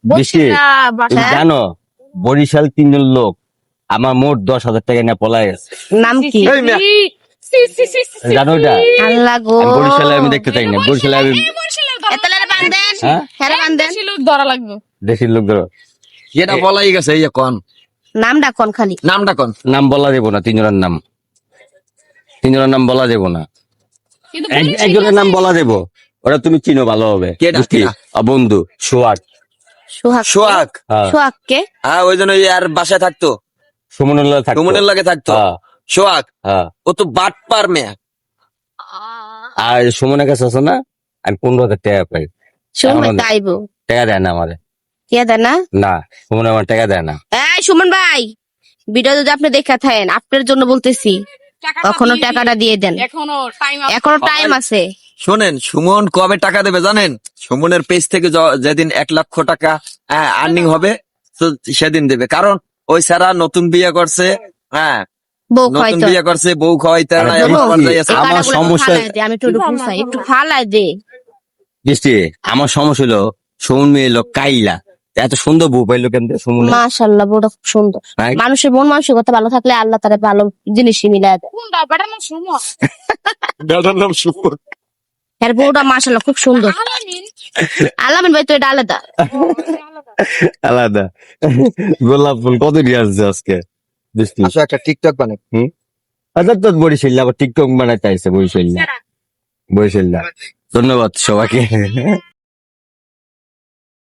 বৃষ্টি তুমি জানো বরিশাল 3 জন লোক আমার মোট 10,000 টাকা নিয়ে পলায় গেছে। নাম কি? জানো এটা? আল্লাহ গো, আমি বরিশালে আমি দেখতে চাই না, বরিশালে আমি এতলারে বান্ধেন, হ্যাঁ হেরে বান্ধেন। ধরা লাগবে। দেশের লোক ধরো। এটা বলাই গেছে এই কোন নামটা কোন খালি? নামটা কোন নাম বলা যাবো না, 3 জনের নাম, 3 জনের নাম বলা যাবো না। কিন্তু একজনের নাম বলা যাবো, ওরা তুমি চিনো ভালো হবে। কেডা, বুঝলি? কেডা? বন্ধু সোহাগ। সোহাগ। সোহাগ। হ্যাঁ সোহাগ কে? হ্যাঁ ওই জন্য আর বাসায় থাকতো, সুমনের লাগে থাকতো। সুমনের লাগে থাকতো। হ্যাঁ সোহাগ হ্যাঁ। ও তো বাটপার মেয়ে। আর সুমনের কাছে আছে না, আমি 15,000 টাকা পাই। সুমন আমাদের- তাইবো টাকা দেয় না আমারে, কে দেয় না? না সুমন আমার টাকা দেয় না। এই সুমন ভাই, ভিডিও যদি আপনি দেখা থাকেন, আপনার জন্য বলতেছি, কখনো টাকাটা দিয়ে দেন, এখনো টাইম আছে। এখনো টাইম আছে। শোনেন সুমন কবে টাকা দেবে জানেন? সুমনের পেজ থেকে যেদিন 1,00,000 টাকা আর্নিং হবে তো সেদিন দেবে, কারণ ওই সারা নতুন বিয়ে করছে। হ্যাঁ বউ নতুন হয়তো বিয়ে করছে, বউ খাওয়াইতে আরে না, বলো, এখন আবার কি? যাইয়াছে। আমার সমস্যা- আমি একটু খুঁচাই, একটু ফালাই দে। বৃষ্টি আমার সমস্যা হলো সুমন মেয়ে লোক কাইলা, এত সুন্দর বউ পাইলো কেন সুমন? মাশাআল্লাহ, বউটা খুব সুন্দর। মানুষের মন মানসিকতা ভালো থাকলে আল্লাহ তারা ভালো জিনিসই মিলাই দেয়। কোনটা বেটার নাম সুমন? বেটার নাম সুমন। এর বউটা মাশাআল্লাহ খুব সুন্দর। আলামিন। আলামিন ভাই তো এটা আলাদা। আলাদা। গোলাপ ফুল কত দিয়ে আসছে আজকে বৃষ্টি? আসো একটা টিকটক বানাই। আচ্ছা তো বরিশাল আবার টিকটক বানাইতে আইসে বরিশাল। বরিশাল ধন্যবাদ সবাইকে।